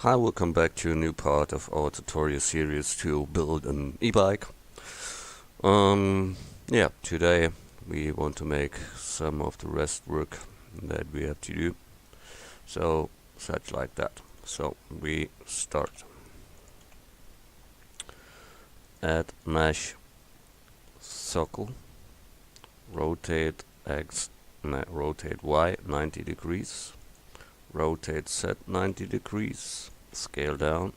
Hi, welcome back to a new part of our tutorial series to build an e-bike. Today we want to make some of the rest work that we have to do. Such like that. So we start. Add mesh circle, rotate rotate Y 90 degrees, rotate Z 90 degrees, scale down,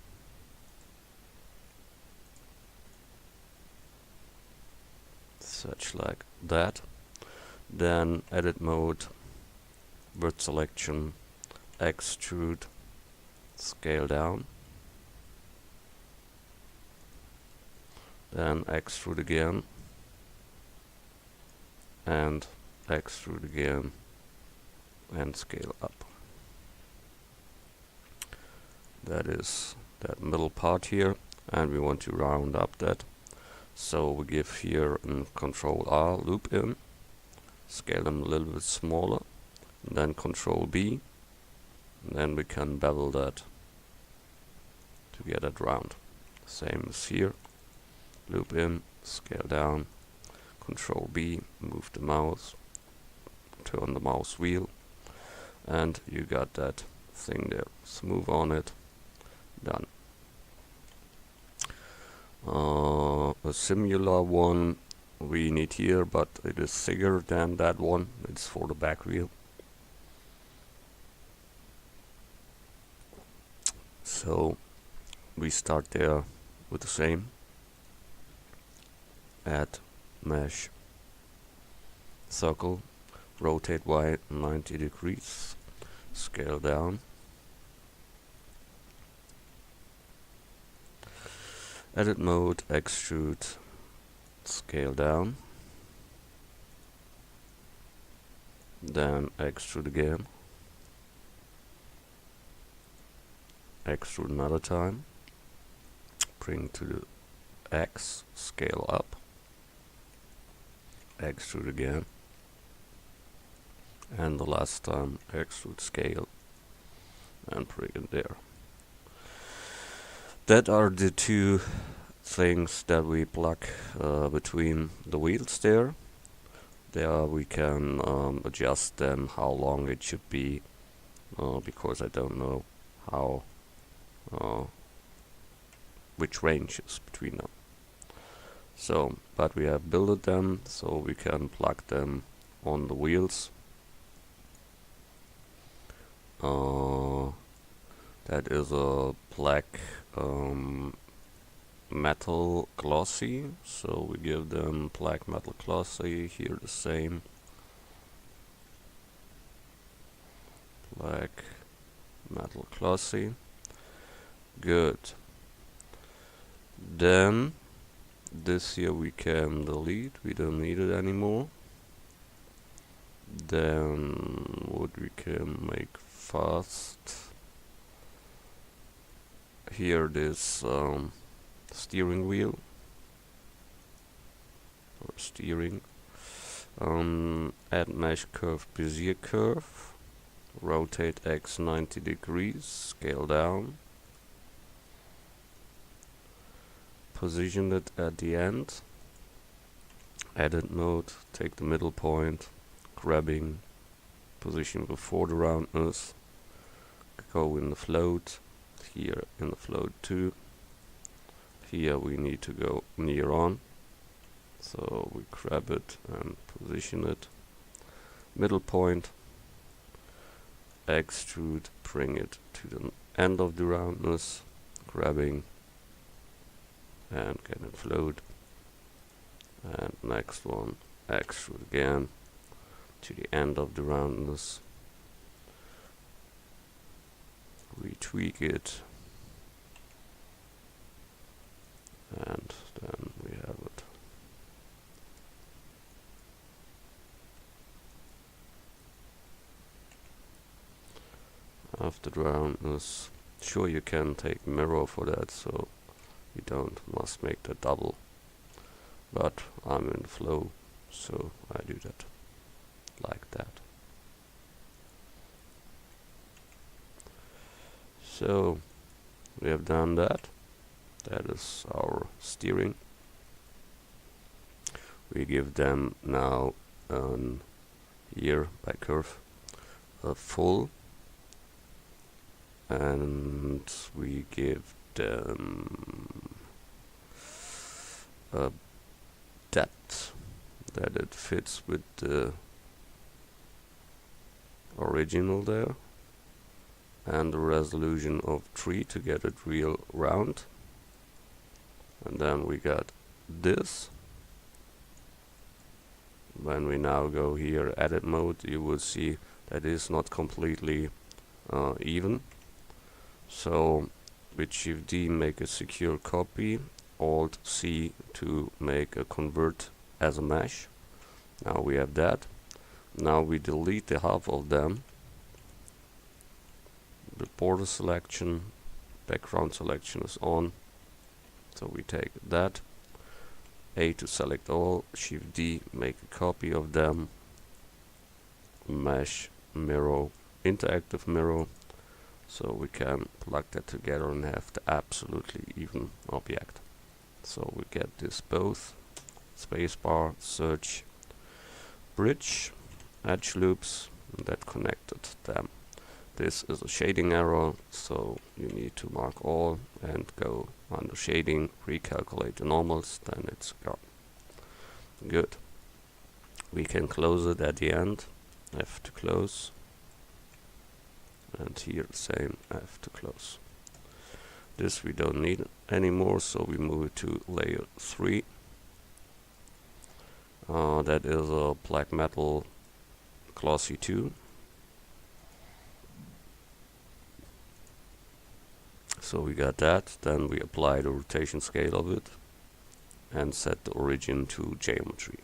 such like that. Then edit mode, word selection, extrude, scale down, then extrude again, and extrude again, and scale up. That is that middle part here, and we want to round up that. So we give here a Control R loop in, scale them a little bit smaller, and then Control B, and then we can bevel that to get it round. Same as here, loop in, scale down, Control B, move the mouse, turn the mouse wheel, and you got that thing there. Smooth on it, done. A similar one we need here, but it is thicker than that one. It's for the back wheel. So we start there with the same. Add mesh circle, rotate Y 90 degrees, scale down, edit mode, extrude, scale down, then extrude again, extrude another time, bring to the X, scale up, extrude again, and the last time extrude, scale, and bring it there. That are the two things that we plug between the wheels there. There we can adjust then how long it should be, because I don't know how which range is between them. So, but we have built them, so we can plug them on the wheels. That is a black metal glossy, so we give them black metal glossy. Here the same, black metal glossy. Good. Then this here we can delete, we don't need it anymore. Then what we can make fast, here this steering wheel or steering, add mesh curve Bezier curve, rotate X 90 degrees, scale down, position it at the end, edit mode, take the middle point, grabbing position before the roundness, go in the float, here in the float too. Here we need to go near on, so we grab it and position it, middle point, extrude, bring it to the end of the roundness, grabbing and get it float, and next one, extrude again to the end of the roundness, retweak it, and then we have it. After the roundness, sure you can take mirror for that, so you must make that double, but I'm in the flow, so I do that like that. So we have done that. That is our steering. We give them now here by curve a full, and we give them a depth that it fits with the original there, and a resolution of 3 to get it real round. And then we got this. When we now go here edit mode, you will see that is not completely even. So with Shift D make a secure copy, Alt C to make a convert as a mesh. Now we have that. Now we delete the half of them. The border selection, background selection is on. So we take that. A to select all, Shift D, make a copy of them. Mesh, mirror, interactive mirror. So we can plug that together and have the absolutely even object. So we get this both. Spacebar, search, bridge, edge loops, that connected them. This is a shading error, so you need to mark all and go under shading, recalculate the normals, then it's gone. Good. We can close it at the end, F to close, and here same, F to close. This we don't need anymore, so we move it to layer 3. That is a black metal glossy 2. So we got that, then we apply the rotation scale of it and set the origin to geometry.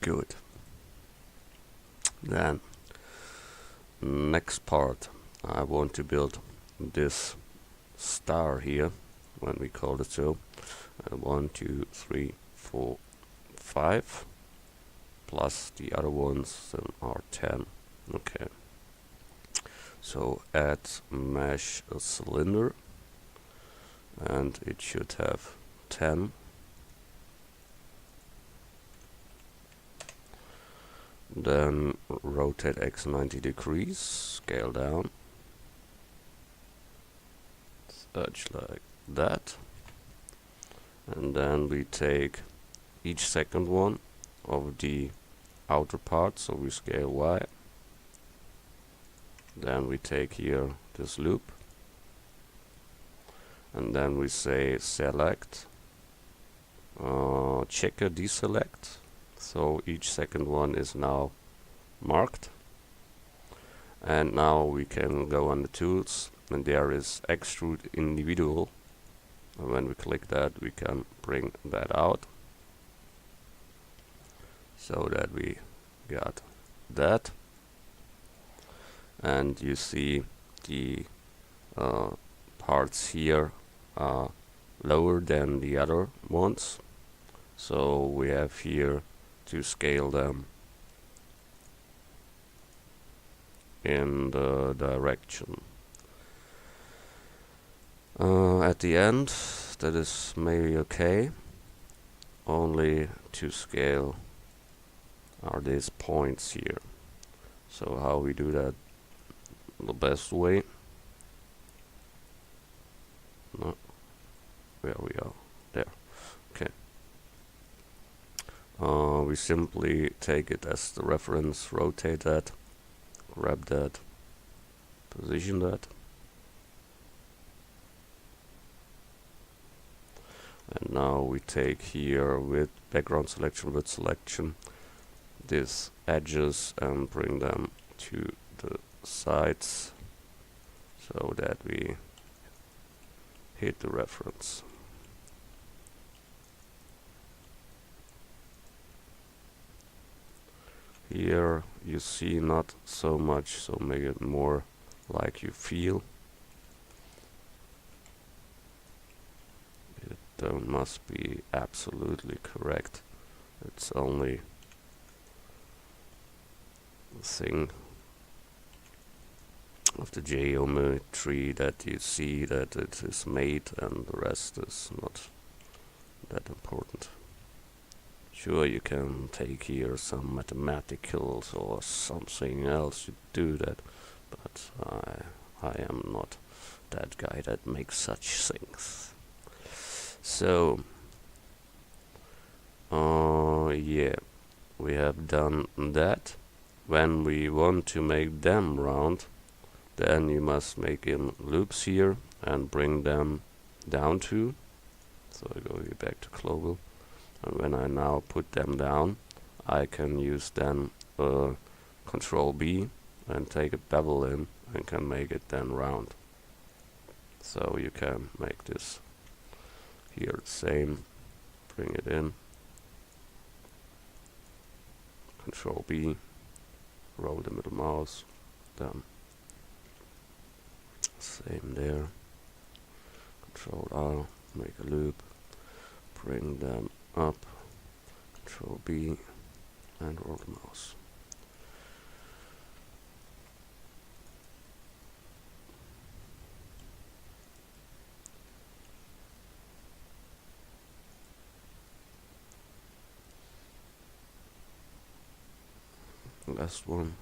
Good. Then, next part, I want to build this star here, when we call it so. 1, 2, 3, 4, 5. Plus the other ones are 10. Okay. So add mesh a cylinder, and it should have 10. Then rotate X 90 degrees, scale down, such like that. And then we take each second one of the outer part, so we scale Y. Then we take here this loop, and then we say select, checker deselect, so each second one is now marked. And now we can go on the tools, and there is extrude individual, and when we click that we can bring that out, so that we got that. And you see the parts here are lower than the other ones, so we have here to scale them in the direction. At the end, that is maybe okay, only to scale are these points here. So how we do that the best way? No, where we are, there. Okay. We simply take it as the reference, rotate that, grab that, position that, and now we take here with background selection, with selection, these edges and bring them to the sides so that we hit the reference. Here you see not so much, so make it more like you feel. It must be absolutely correct. It's only thing of the geometry that you see that it is made, and the rest is not that important. Sure, you can take here some mathematicals or something else to do that, but I am not that guy that makes such things. So, yeah, we have done that. When we want to make them round, then you must make in loops here and bring them down to. So I go here back to global, and when I now put them down, I can use then Control B and take a bevel in and can make it then round. So you can make this here the same, bring it in, Control B, roll the middle mouse, then same there, Control R, make a loop, bring them up, Control B, and roll the mouse. Last one.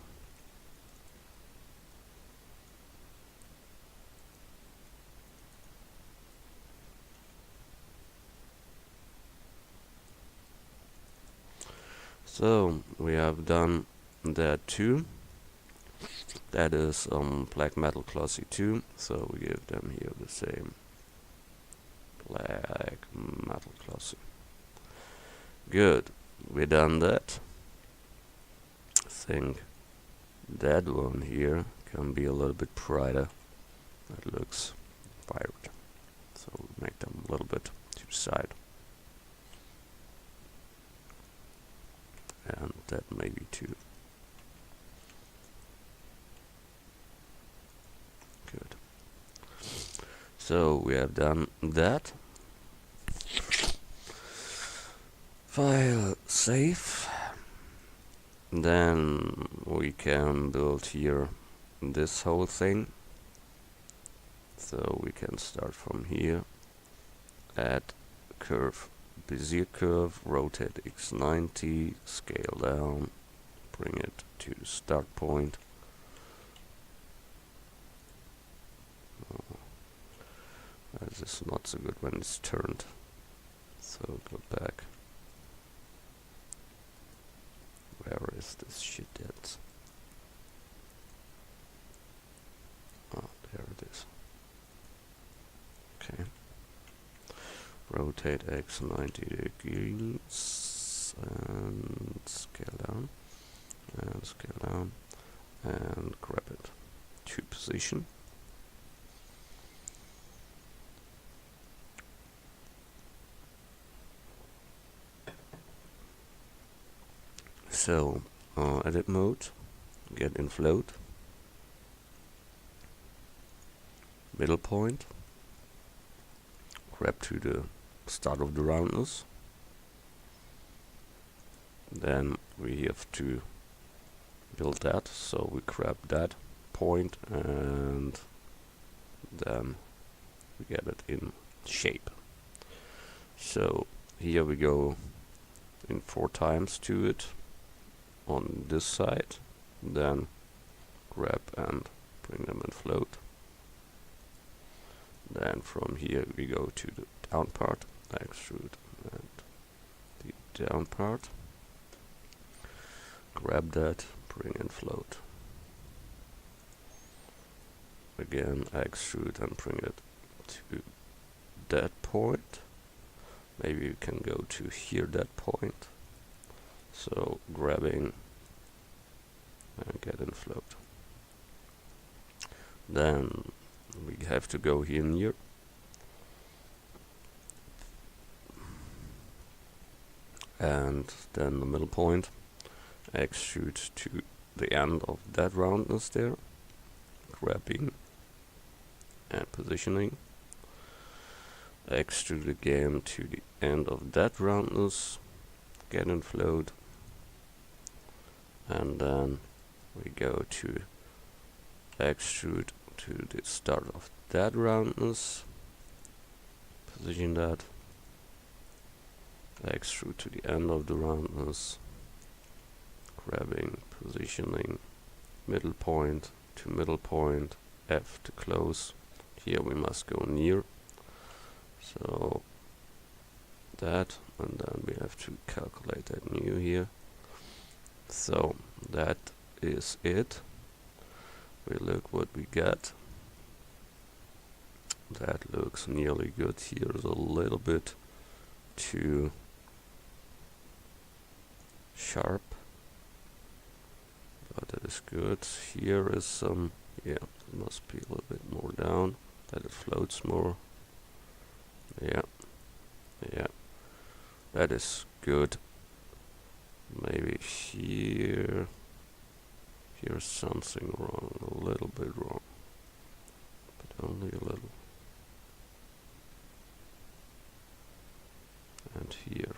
So we have done that too. That is Black Metal Glossy 2, so we give them here the same Black Metal Glossy. Good, we done that. I think that one here can be a little bit brighter. That looks vibrant. So we make them a little bit to the side. And that maybe too. Good. So we have done that. File save. Then we can build here this whole thing. So we can start from here. Add curve, Bezier curve, rotate x90, scale down, bring it to the start point. This is not so good when it's turned. So go back. Where is this shit at? Oh, there it is. Okay. Rotate x 90 degrees and scale down and grab it to position. So edit mode, get in float, middle point, grab to the start of the roundness. Then we have to build that, so we grab that point and then we get it in shape. So here we go in 4 times to it on this side, then grab and bring them in float. Then from here we go to the down part, extrude and the down part, grab that, bring in float. Again extrude and bring it to that point. Maybe we can go to here, that point. So grabbing and get in float. Then we have to go here near. And then the middle point, extrude to the end of that roundness there, grabbing and positioning. Extrude again to the end of that roundness, get in float, and then we go to extrude to the start of that roundness, position that, extrude to the end of the roundness, grabbing, positioning, middle point to middle point, F to close. Here we must go near, so that, and then we have to calculate that new here. So that is it. We look what we get. That looks nearly good. Here is a little bit too sharp, but that is good. Here is some, yeah, it must be a little bit more down, that it floats more. Yeah, yeah, that is good. Maybe here's something wrong, a little bit wrong, but only a little. And here,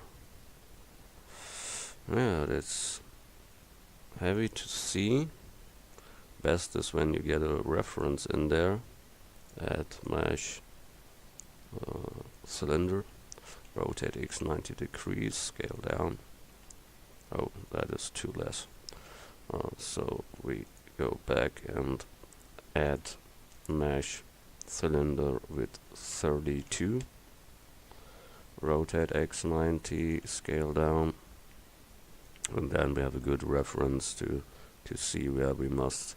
yeah, that's heavy to see. Best is when you get a reference in there. Add mesh cylinder, rotate x 90 degrees, scale down. Oh, that is too less. So we go back and add mesh cylinder with 32. Rotate x 90, scale down, and then we have a good reference to see where we must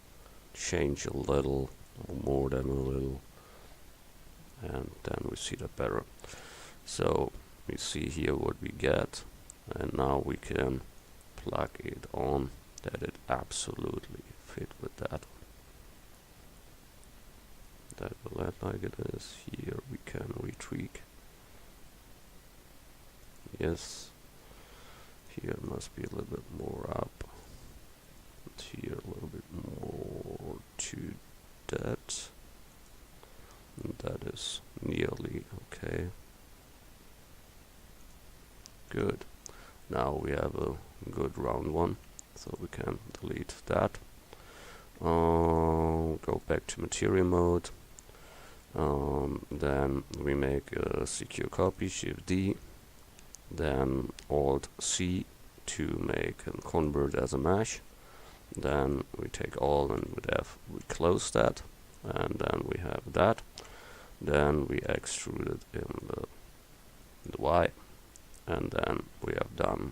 change a little, or more than a little, and then we see that better. So we see here what we get, and now we can plug it on that it absolutely fit with that. That will add like it is. Here we can retweak. Yes, here must be a little bit more up, and here a little bit more to that, and that is nearly okay. Good. Now we have a good round one, so we can delete that. Go back to material mode. Then we make a secure copy, Shift D. Then Alt C to make and convert as a mesh. Then we take all, and with F we close that, and then we have that. Then we extrude it in the Y, and then we have done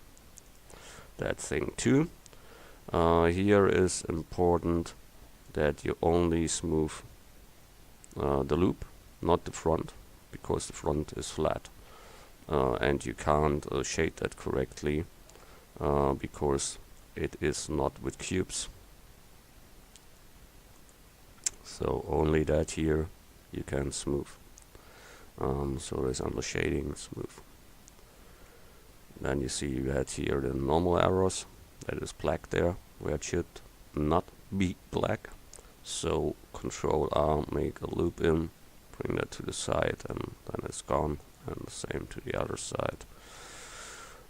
that thing too. Here is important that you only smooth the loop, not the front, because the front is flat. And you can't shade that correctly because it is not with cubes. So only that here you can smooth. So there's under shading, smooth. Then you see you had here the normal arrows, that is black there, where it should not be black. So Control R, make a loop in, bring that to the side, and then it's gone. And the same to the other side.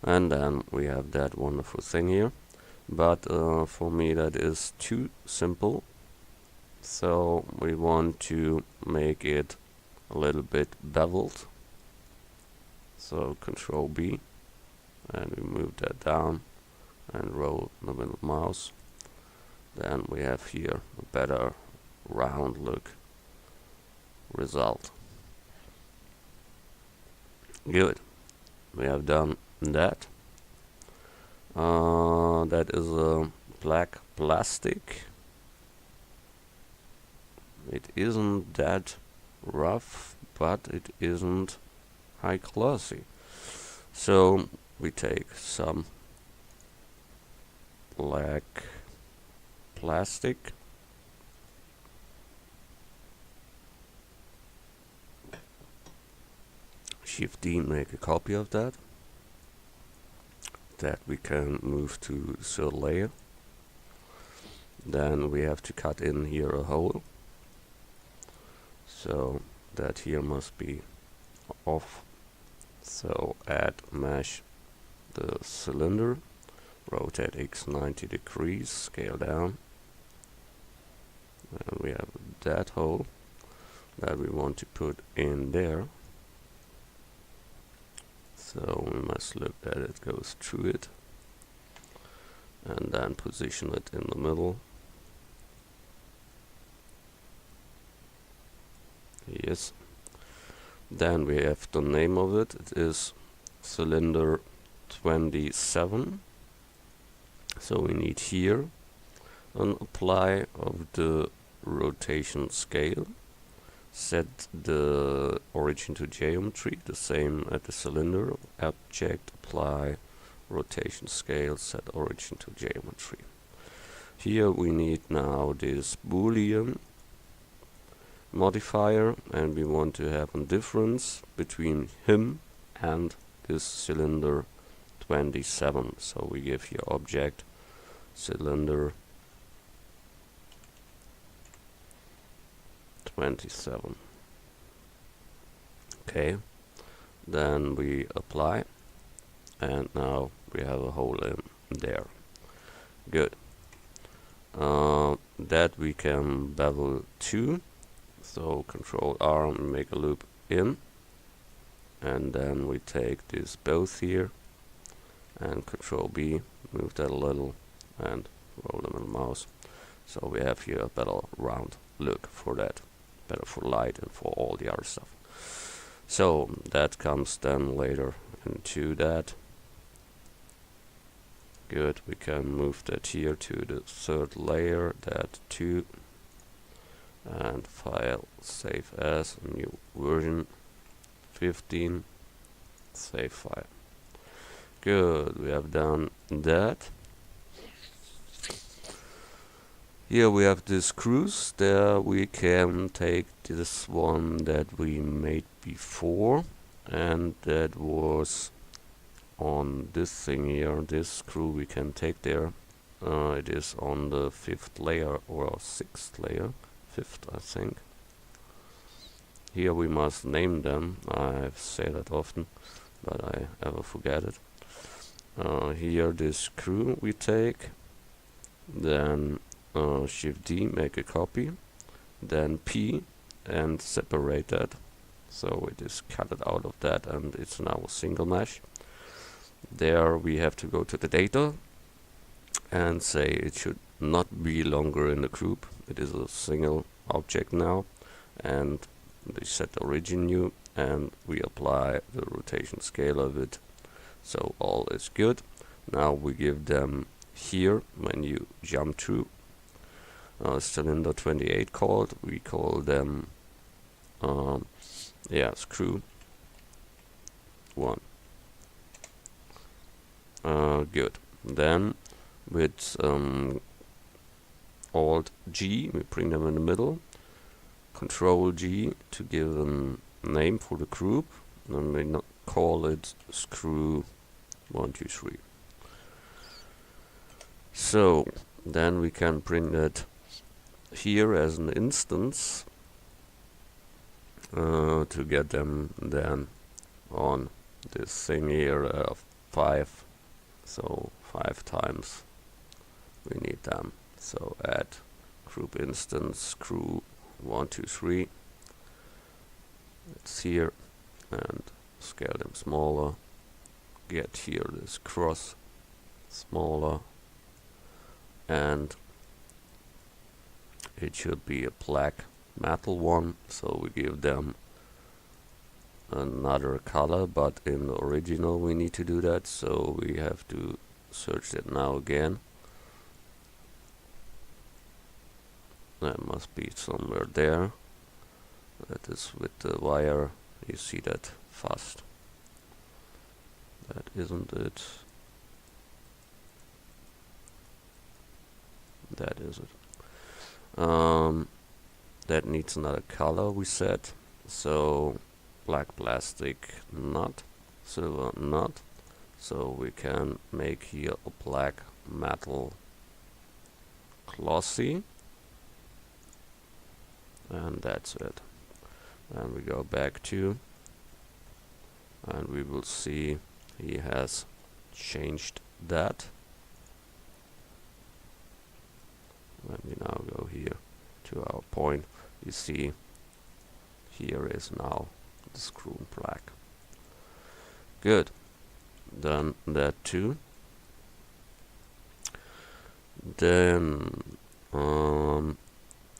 And then we have that wonderful thing here. But for me that is too simple. So we want to make it a little bit beveled. So Control B, and we move that down and roll the middle mouse. Then we have here a better round look result. Good, we have done that. That is a black plastic. It isn't that rough, but it isn't high glossy. So we take some black plastic, Shift D, make a copy of that. That we can move to the third layer. Then we have to cut in here a hole. So that here must be off. So add mesh the cylinder, rotate x 90 degrees, scale down, and we have that hole that we want to put in there. So we must look that it goes through it, and then position it in the middle. Yes. Then we have the name of it. It is cylinder 27. So we need here an apply of the rotation scale. Set the origin to geometry, the same at the cylinder. Object, apply, rotation scale, set origin to geometry. Here we need now this Boolean modifier, and we want to have a difference between him and this cylinder 27. So we give here object cylinder 27. Okay, then we apply, and now we have a hole in there. Good. That we can bevel to. So Control R and make a loop in, and then we take this both here and Control B, move that a little and roll them in the mouse. So we have here a better round look for that, better for light and for all the other stuff. So that comes then later into that. Good, we can move that here to the third layer, that too. And file, save as, new version 15, save file. Good, we have done that. Here we have the screws. There we can take this one that we made before, and that was on this thing here. This screw we can take there. It is on the 5th layer or 6th layer. 5th, I think. Here we must name them. I say that often, but I ever forget it. Here this screw we take, then Shift D, make a copy, then P and separate that. So it is cut it out of that, and it's now a single mesh. There we have to go to the data and say it should not be longer in the group. It is a single object now, and we set the origin new, and we apply the rotation scale of it. So all is good. Now we give them here, when you jump through, cylinder 28 called, we call them screw 1. Good. Then with Alt G, we bring them in the middle. Control G to give them name for the group. Then we call it screw 1, 2, 3. So then we can bring that here as an instance to get them then on this thing here of 5. So 5 times we need them. So add group instance screw 1, 2, 3. It's here, and scale them smaller. Get here this cross smaller, and it should be a black metal one. So we give them another color, but in the original we need to do that. So we have to search that now again. That must be somewhere there. That is with the wire. You see that fast. That isn't it. That is it. That needs another color, we said. So black plastic not, silver not. So we can make here a black metal glossy. And that's it. And we go back to, and we will see he has changed that. When we now go here to our point. You see here is now the screw and plaque. Good. Done that too. Then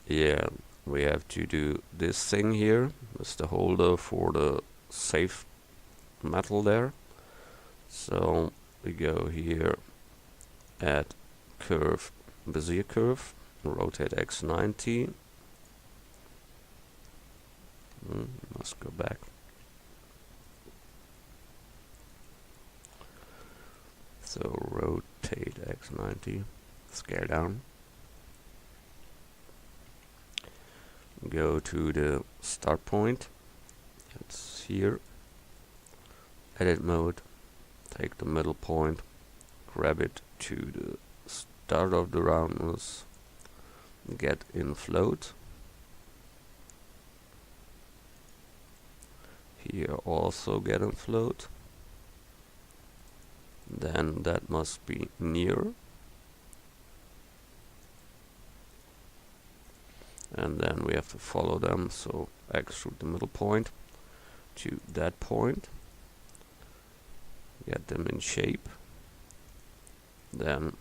yeah, we have to do this thing here. It's the holder for the safe metal there. So we go here, add curve, Bezier curve, rotate X90. Must go back. So rotate X90, scale down. Go to the start point. It's here. Edit mode. Take the middle point, grab it to the start of the roundness, get in float. Here also get in float. Then that must be near. And then we have to follow them, so extrude the middle point to that point. Get them in shape. Then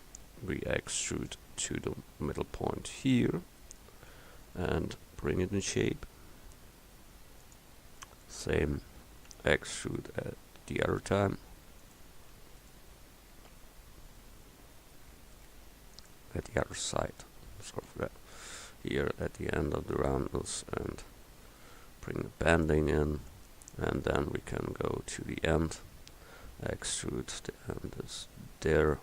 we extrude to the middle point here and bring it in shape. Same extrude at the other time. At the other side. Sorry for that. Here at the end of the roundness and bring the banding in, and then we can go to the end. Extrude the end is there,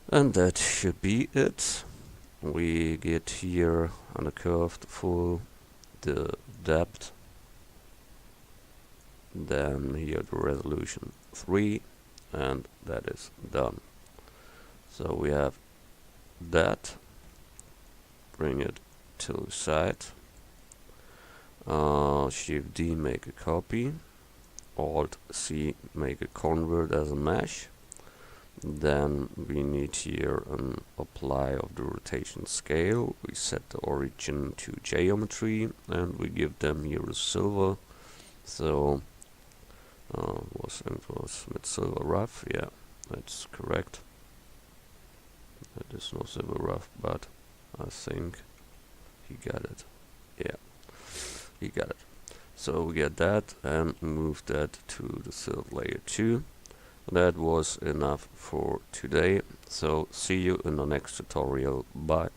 and that should be it. We get here on the curve full the depth, then here the resolution 3, and that is done. So we have that, bring it to the side, Shift D, make a copy, Alt C, make a convert as a mesh. Then we need here an apply of the rotation scale. We set the origin to geometry and we give them here a silver. So was with silver rough, yeah, that's correct. It is no silver rough, but I think he got it. Yeah, he got it. So we get that and move that to the silver layer 2. That was enough for today. So see you in the next tutorial. Bye.